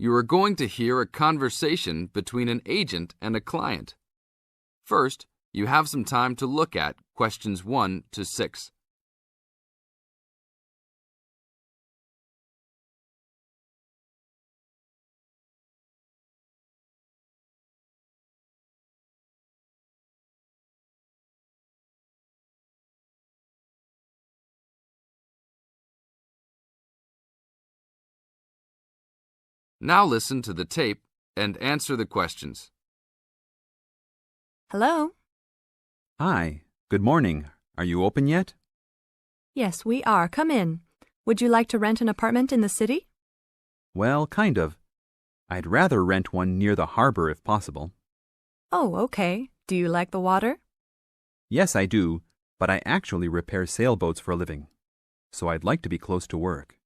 You are going to hear a conversation between an agent and a client. First, you have some time to look at questions 1 to 6. Now listen to the tape and answer the questions. Hello? Hi, good morning. Are you open yet? Yes, we are. Come in. Would you like to rent an apartment in the city? Well, kind of. I'd rather rent one near the harbor if possible. Oh, okay. Do you like the water? Yes, I do, but I actually repair sailboats for a living, so I'd like to be close to work.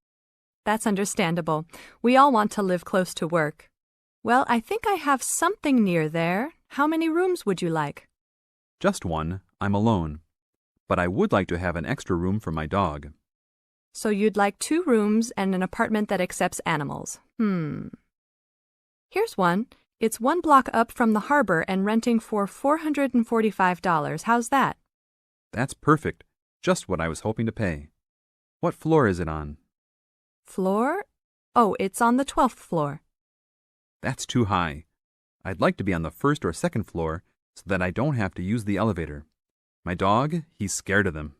That's understandable. We all want to live close to work. Well, I think I have something near there. How many rooms would you like? Just one. I'm alone. But I would like to have an extra room for my dog. So you'd like 2 rooms and an apartment that accepts animals. Here's one. It's 1 block up from the harbor and renting for $445. How's that? That's perfect. Just what I was hoping to pay. What floor is it on? Floor? Oh, it's on the 12th floor. That's too high. I'd like to be on the 1st or 2nd floor so that I don't have to use the elevator. My dog, he's scared of them.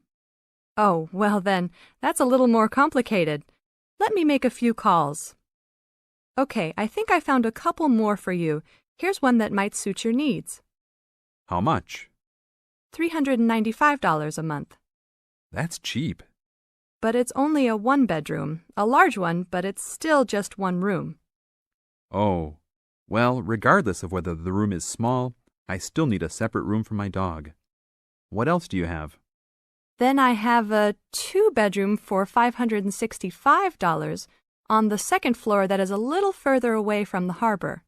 Oh, well then, that's a little more complicated. Let me make a few calls. Okay, I think I found a couple more for you. Here's one that might suit your needs. How much? $395 a month. That's cheap. But it's only a 1-bedroom, a large one, but it's still just 1 room. Oh, well, regardless of whether the room is small, I still need a separate room for my dog. What else do you have? Then I have a 2-bedroom for $565 on the 2nd floor that is a little further away from the harbor.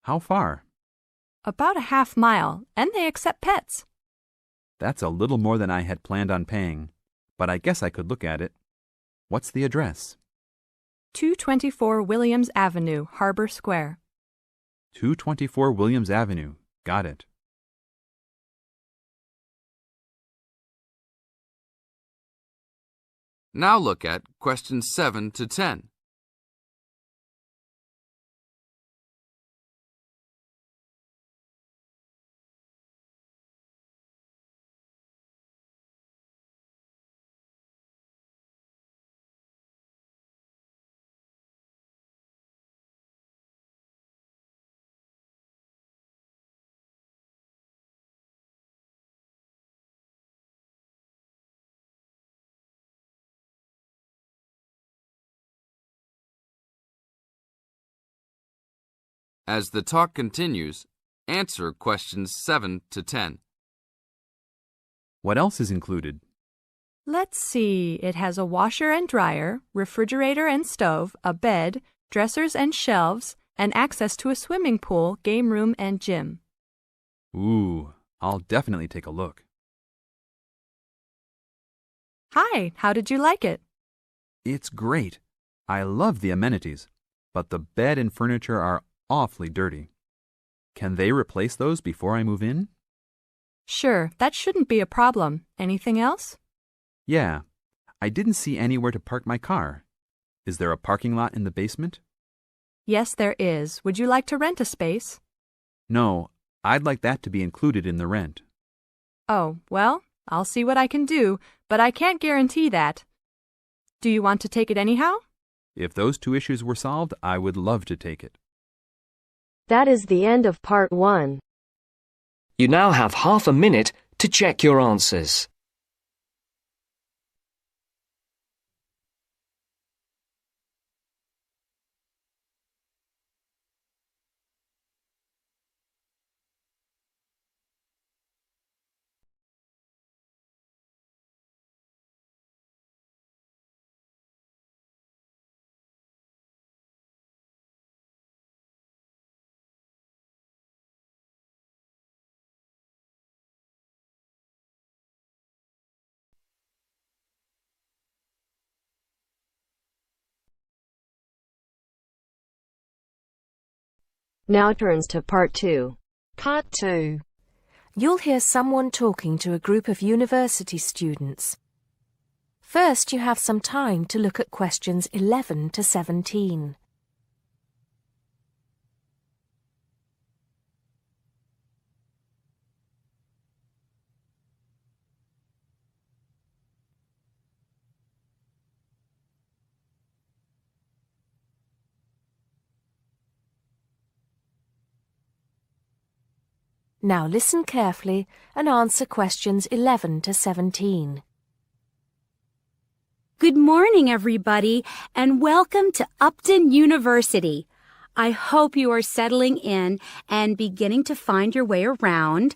How far? About a half mile, and they accept pets. That's a little more than I had planned on paying, but I guess I could look at it. What's the address? 224 Williams Avenue, Harbor Square. 224 Williams Avenue. Got it. Now look at questions 7 to 10. As the talk continues, answer questions 7 to 10. What else is included? Let's see, it has a washer and dryer, refrigerator and stove, a bed, dressers and shelves, and access to a swimming pool, game room, and gym. Ooh, I'll definitely take a look. Hi, how did you like it? It's great. I love the amenities, but the bed and furniture are awfully dirty. Can they replace those before I move in? Sure, that shouldn't be a problem. Anything else? Yeah, I didn't see anywhere to park my car. Is there a parking lot in the basement? Yes, there is. Would you like to rent a space? No, I'd like that to be included in the rent. Oh, well, I'll see what I can do, but I can't guarantee that. Do you want to take it anyhow? If those 2 issues were solved, I would love to take it. That is the end of part 1. You now have half a minute to check your answers. Now turns to Part 2. Part 2. You'll hear someone talking to a group of university students. First, you have some time to look at questions 11 to 17. Now listen carefully and answer questions 11 to 17. Good morning, everybody, and welcome to Upton University. I hope you are settling in and beginning to find your way around.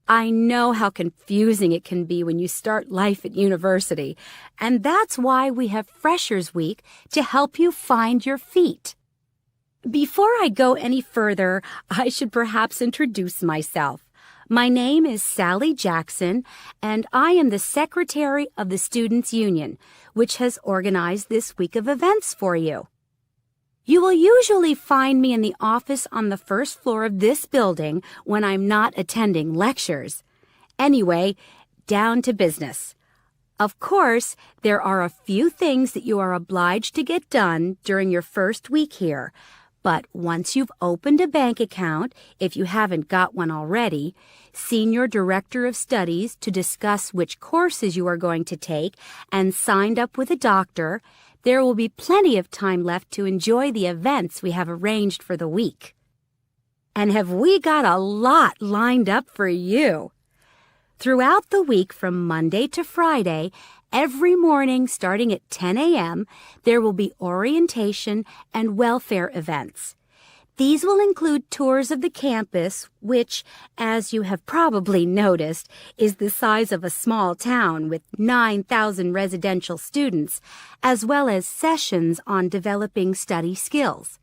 I know how confusing it can be when you start life at university, and that's why we have Freshers Week to help you find your feet. Before I go any further, I should perhaps introduce myself. My name is Sally Jackson, and I am the Secretary of the Students' Union, which has organized this week of events for you. You will usually find me in the office on the first floor of this building when I'm not attending lectures. Anyway, down to business. Of course, there are a few things that you are obliged to get done during your first week here. But once you've opened a bank account, if you haven't got one already, seen your director of studies to discuss which courses you are going to take, and signed up with a doctor, there will be plenty of time left to enjoy the events we have arranged for the week. And have we got a lot lined up for you? Throughout the week from Monday to Friday, every morning starting at 10 a.m., there will be orientation and welfare events. These will include tours of the campus, which, as you have probably noticed, is the size of a small town with 9,000 residential students, as well as sessions on developing study skills.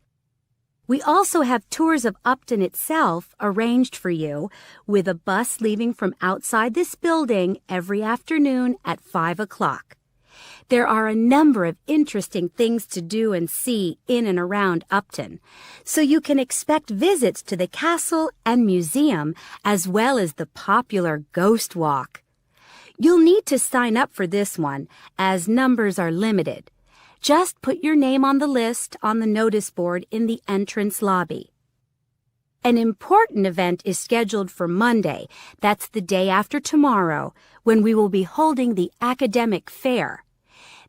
We also have tours of Upton itself arranged for you, with a bus leaving from outside this building every afternoon at 5 o'clock. There are a number of interesting things to do and see in and around Upton, so you can expect visits to the castle and museum as well as the popular Ghost Walk. You'll need to sign up for this one, as numbers are limited. Just put your name on the list on the notice board in the entrance lobby. An important event is scheduled for Monday, that's the day after tomorrow, when we will be holding the academic fair.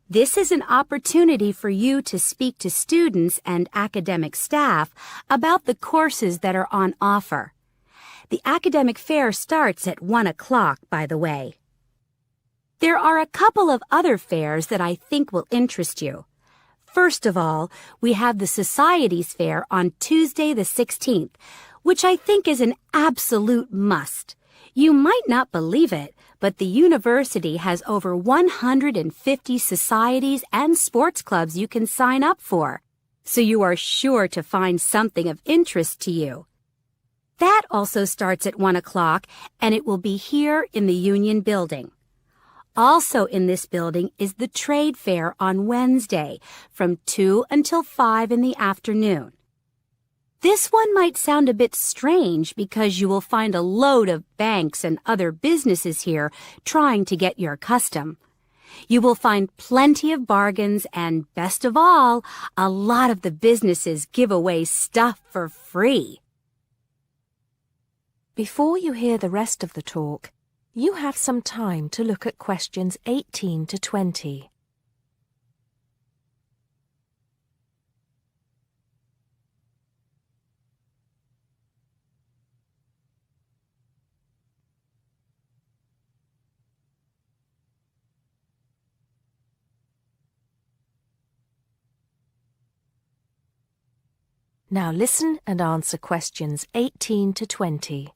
This is an opportunity for you to speak to students and academic staff about the courses that are on offer. The academic fair starts at 1 o'clock, by the way. There are a couple of other fairs that I think will interest you. First of all, we have the Societies Fair on Tuesday the 16th, which I think is an absolute must. You might not believe it, but the university has over 150 societies and sports clubs you can sign up for, so you are sure to find something of interest to you. That also starts at 1 o'clock, and it will be here in the Union Building. Also in this building is the Trade Fair on Wednesday from 2 until 5 in the afternoon. This one might sound a bit strange because you will find a load of banks and other businesses here trying to get your custom. You will find plenty of bargains and, best of all, a lot of the businesses give away stuff for free. Before you hear the rest of the talk, you have some time to look at questions 18 to 20. Now listen and answer questions 18 to 20.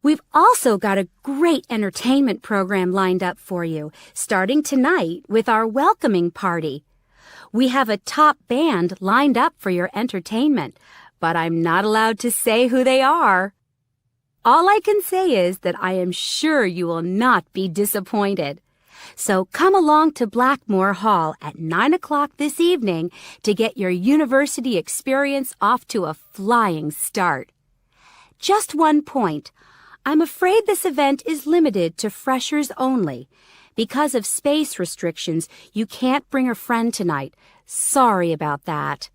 We've also got a great entertainment program lined up for you, starting tonight with our welcoming party. We have a top band lined up for your entertainment, but I'm not allowed to say who they are. All I can say is that I am sure you will not be disappointed. So come along to Blackmore Hall at 9 o'clock this evening to get your university experience off to a flying start. Just one point. I'm afraid this event is limited to freshers only. Because of space restrictions, you can't bring a friend tonight. Sorry about that.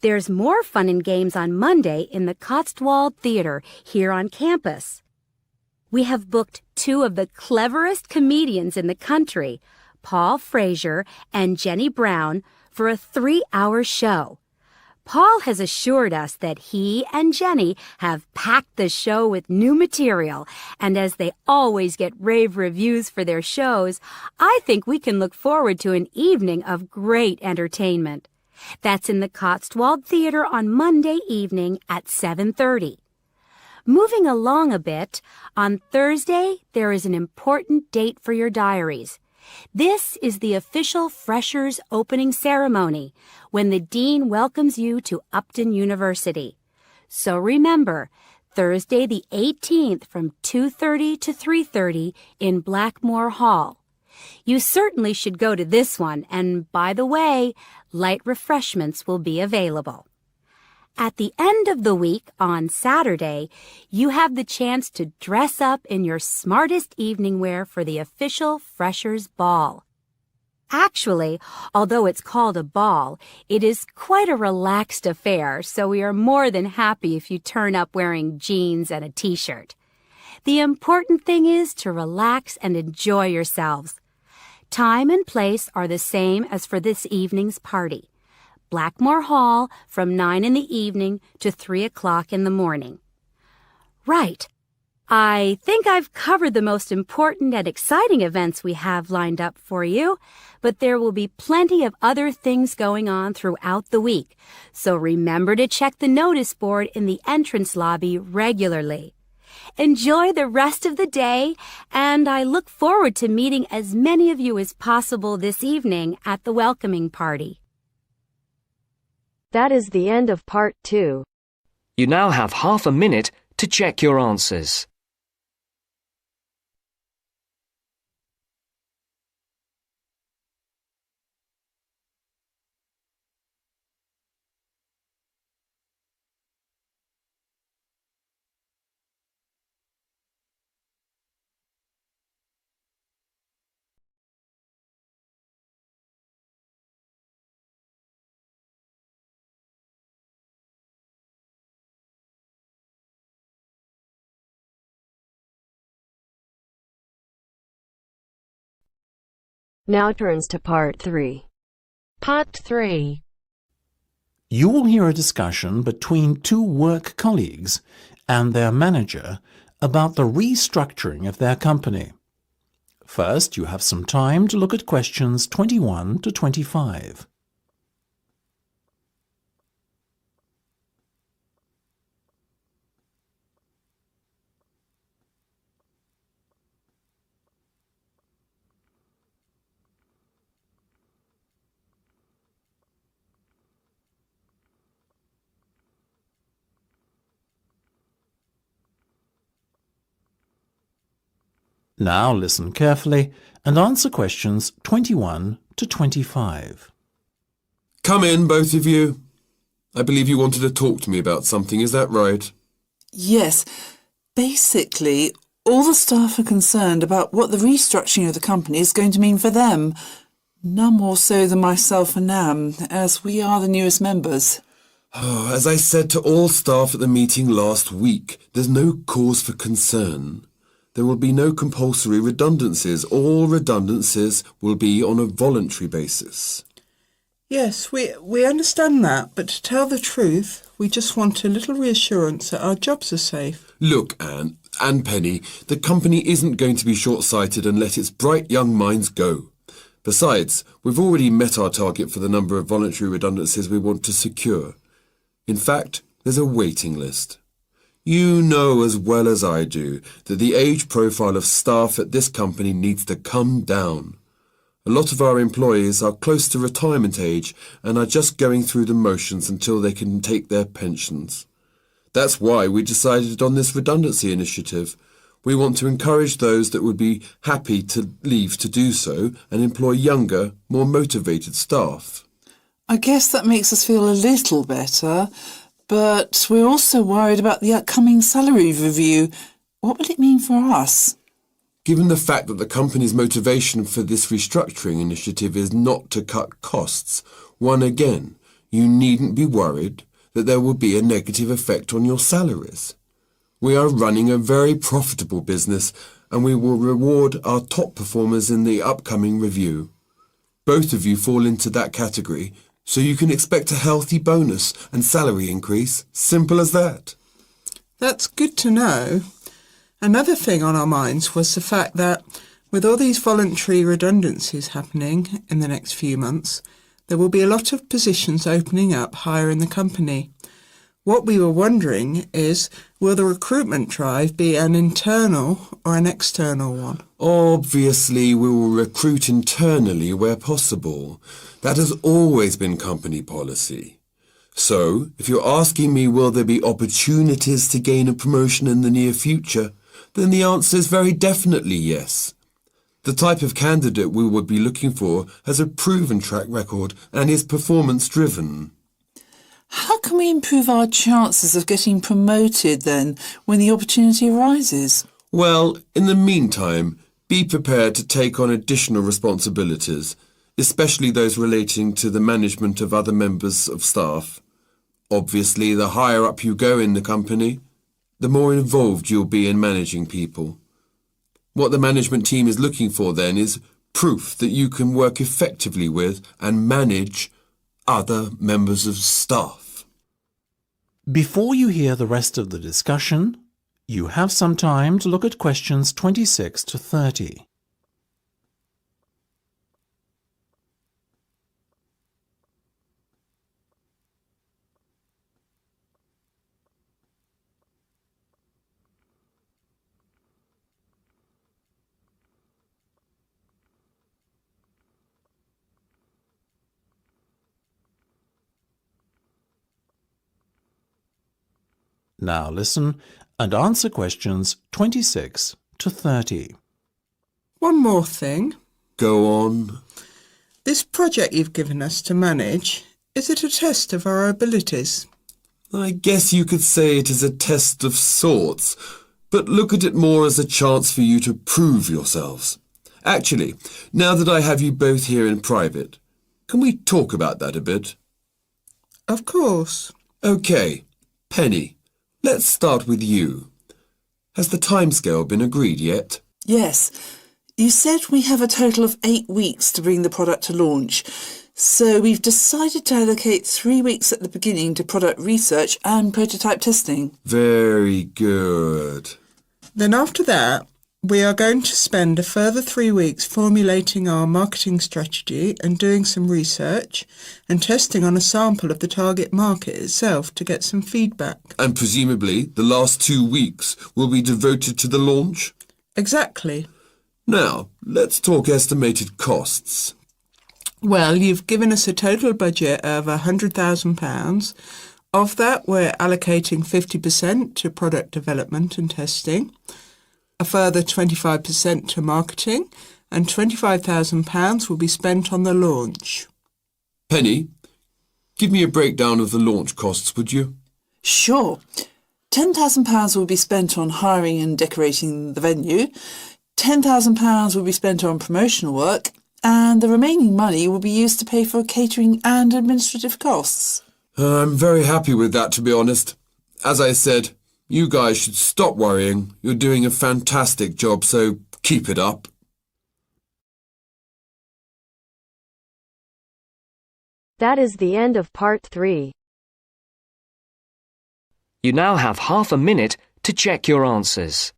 There's more fun and games on Monday in the Cotswold Theater here on campus. We have booked two of the cleverest comedians in the country, Paul Frazier and Jenny Brown, for a 3-hour show. Paul has assured us that he and Jenny have packed the show with new material, and as they always get rave reviews for their shows, I think we can look forward to an evening of great entertainment. That's in the Cotswold Theater on Monday evening at 7:30. Moving along a bit, on Thursday there is an important date for your diaries. This is the official Freshers opening ceremony, when the Dean welcomes you to Upton University. So remember, Thursday the 18th from 2:30 to 3:30 in Blackmore Hall. You certainly should go to this one, and by the way, light refreshments will be available. At the end of the week, on Saturday, you have the chance to dress up in your smartest evening wear for the official Freshers' Ball. Actually, although it's called a ball, it is quite a relaxed affair, so we are more than happy if you turn up wearing jeans and a t-shirt. The important thing is to relax and enjoy yourselves. Time and place are the same as for this evening's party. Blackmore Hall from 9 in the evening to 3 o'clock in the morning. Right. I think I've covered the most important and exciting events we have lined up for you, but there will be plenty of other things going on throughout the week, so remember to check the notice board in the entrance lobby regularly. Enjoy the rest of the day, and I look forward to meeting as many of you as possible this evening at the welcoming party. That is the end of part 2. You now have half a minute to check your answers. Now turns to part 3. Part 3. You will hear a discussion between two work colleagues and their manager about the restructuring of their company. First, you have some time to look at questions 21 to 25. Now listen carefully and answer questions 21 to 25. Come in, both of you. I believe you wanted to talk to me about something, is that right? Yes. Basically, all the staff are concerned about what the restructuring of the company is going to mean for them. None more so than myself and Nam, as we are the newest members. As I said to all staff at the meeting last week, there's no cause for concern. There will be no compulsory redundancies. All redundancies will be on a voluntary basis. Yes, we understand that, but to tell the truth, we just want a little reassurance that our jobs are safe. Look, Anne and Penny, the company isn't going to be short-sighted and let its bright young minds go. Besides, we've already met our target for the number of voluntary redundancies we want to secure. In fact, there's a waiting list. You know as well as I do that the age profile of staff at this company needs to come down. A lot of our employees are close to retirement age and are just going through the motions until they can take their pensions. That's why we decided on this redundancy initiative. We want to encourage those that would be happy to leave to do so and employ younger, more motivated staff. I guess that makes us feel a little better, but we're also worried about the upcoming salary review. What will it mean for us? Given the fact that the company's motivation for this restructuring initiative is not to cut costs, you needn't be worried that there will be a negative effect on your salaries. We are running a very profitable business and we will reward our top performers in the upcoming review. Both of you fall into that category, so you can expect a healthy bonus and salary increase. Simple as that. That's good to know. Another thing on our minds was the fact that with all these voluntary redundancies happening in the next few months, there will be a lot of positions opening up higher in the company. What we were wondering is, will the recruitment drive be an internal or an external one? Obviously, we will recruit internally where possible. That has always been company policy. So, if you're asking me will there be opportunities to gain a promotion in the near future, then the answer is very definitely yes. The type of candidate we would be looking for has a proven track record and is performance-driven. How can we improve our chances of getting promoted then, when the opportunity arises? Well, in the meantime, be prepared to take on additional responsibilities, especially those relating to the management of other members of staff. Obviously, the higher up you go in the company, the more involved you'll be in managing people. What the management team is looking for then is proof that you can work effectively with and manage other members of staff. Before you hear the rest of the discussion, you have some time to look at questions 26 to 30. Now listen and answer questions 26 to 30. One more thing. Go on. This project you've given us to manage, is it a test of our abilities? I guess you could say it is a test of sorts, but look at it more as a chance for you to prove yourselves. Actually, now that I have you both here in private, can we talk about that a bit? Of course. OK, Penny, let's start with you. Has the timescale been agreed yet? Yes. You said we have a total of 8 weeks to bring the product to launch. So we've decided to allocate 3 weeks at the beginning to product research and prototype testing. Very good. Then after that, we are going to spend a further 3 weeks formulating our marketing strategy and doing some research and testing on a sample of the target market itself to get some feedback. And presumably the last 2 weeks will be devoted to the launch? Exactly. Now, let's talk estimated costs. Well, you've given us a total budget of £100,000. Of that, we're allocating 50% to product development and testing, a further 25% to marketing, and £25,000 will be spent on the launch. Penny, give me a breakdown of the launch costs, would you? Sure. £10,000 will be spent on hiring and decorating the venue, £10,000 will be spent on promotional work, and the remaining money will be used to pay for catering and administrative costs. I'm very happy with that, to be honest. As I said, you guys should stop worrying. You're doing a fantastic job, so keep it up. That is the end of part 3. You now have half a minute to check your answers.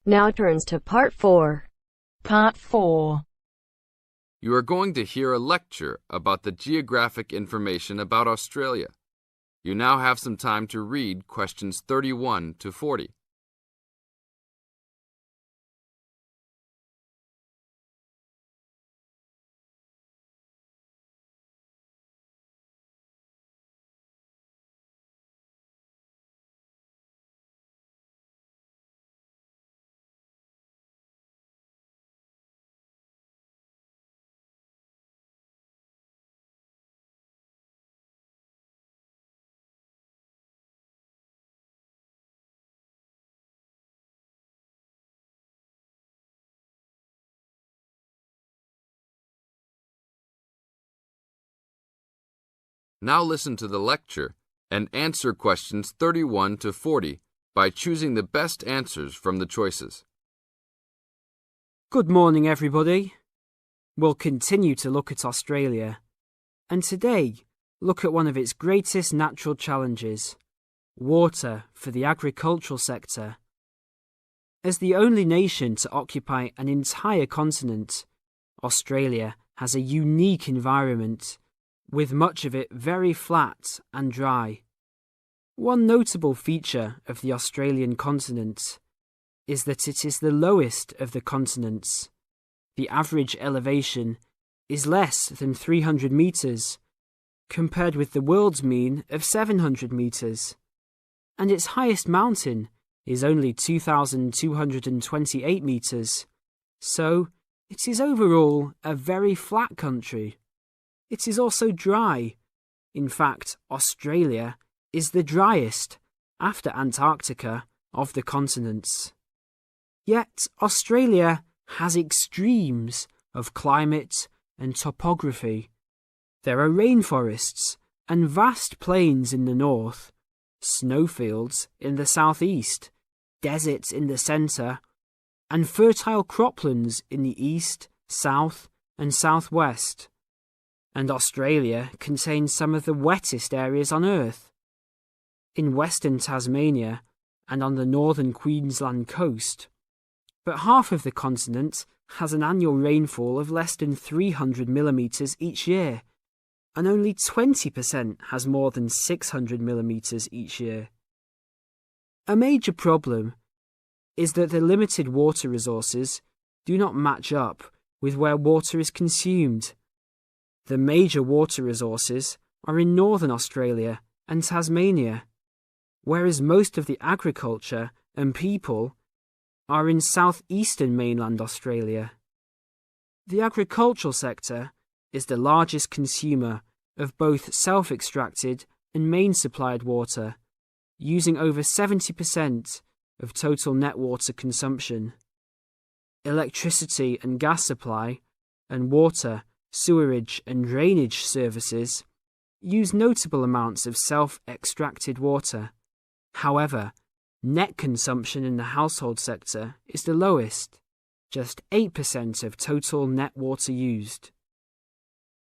Now turns to part 4. Part 4. You are going to hear a lecture about the geographic information about Australia. You now have some time to read questions 31 to 40. Now listen to the lecture and answer questions 31 to 40 by choosing the best answers from the choices. Good morning, everybody. We'll continue to look at Australia, and today look at one of its greatest natural challenges, water for the agricultural sector. As the only nation to occupy an entire continent, Australia has a unique environment, with much of it very flat and dry. One notable feature of the Australian continent is that it is the lowest of the continents. The average elevation is less than 300 metres, compared with the world's mean of 700 metres, and its highest mountain is only 2,228 metres, so it is overall a very flat country. It is also dry. In fact, Australia is the driest, after Antarctica, of the continents. Yet Australia has extremes of climate and topography. There are rainforests and vast plains in the north, snowfields in the southeast, deserts in the centre, and fertile croplands in the east, south, and southwest. And Australia contains some of the wettest areas on Earth. In western Tasmania and on the northern Queensland coast. But half of the continent has an annual rainfall of less than 300 millimetres each year, and only 20% has more than 600 millimetres each year. A major problem is that the limited water resources do not match up with where water is consumed. The major water resources are in northern Australia and Tasmania, whereas most of the agriculture and people are in southeastern mainland Australia. The agricultural sector is the largest consumer of both self-extracted and main-supplied water, using over 70% of total net water consumption. Electricity and gas supply, and water, sewerage and drainage services use notable amounts of self-extracted water. However, net consumption in the household sector is the lowest, just 8% of total net water used.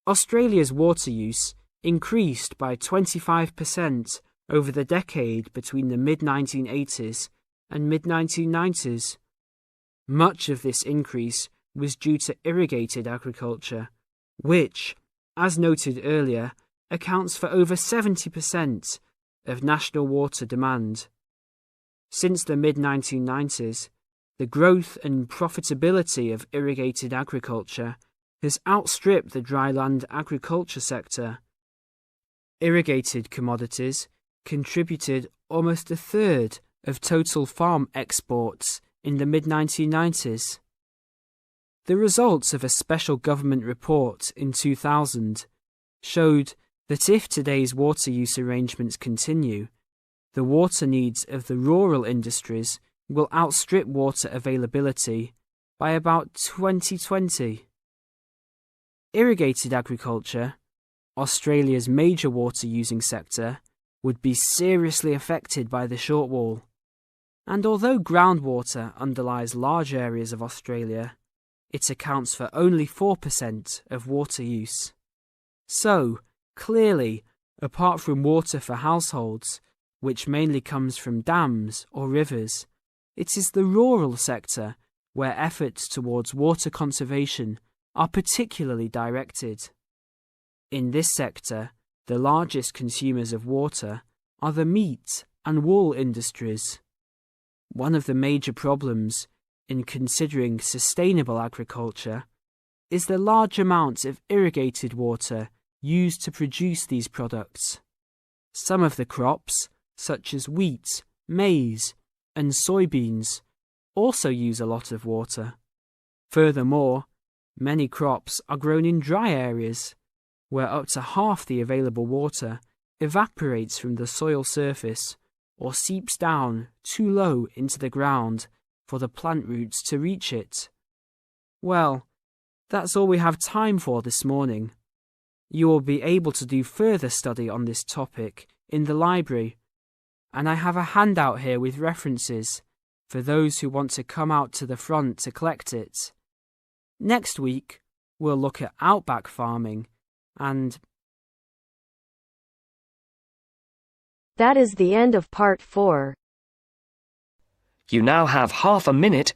Australia's water use increased by 25% over the decade between the mid-1980s and mid-1990s. Much of this increase was due to irrigated agriculture, which, as noted earlier, accounts for over 70% of national water demand. Since the mid-1990s, the growth and profitability of irrigated agriculture has outstripped the dryland agriculture sector. Irrigated commodities contributed almost a third of total farm exports in the mid-1990s. The results of a special government report in 2000 showed that if today's water use arrangements continue, the water needs of the rural industries will outstrip water availability by about 2020. Irrigated agriculture, Australia's major water-using sector, would be seriously affected by the shortfall. And although groundwater underlies large areas of Australia, it accounts for only 4% of water use. So, clearly, apart from water for households, which mainly comes from dams or rivers, it is the rural sector where efforts towards water conservation are particularly directed. In this sector, the largest consumers of water are the meat and wool industries. One of the major problems in considering sustainable agriculture is the large amounts of irrigated water used to produce these products. Some of the crops, such as wheat, maize, and soybeans, also use a lot of water. Furthermore, many crops are grown in dry areas, where up to half the available water evaporates from the soil surface or seeps down too low into the ground for the plant roots to reach it. Well, that's all we have time for this morning. You will be able to do further study on this topic in the library, and I have a handout here with references for those who want to come out to the front to collect it. Next week, we'll look at outback farming and... That is the end of part 4. You now have half a minute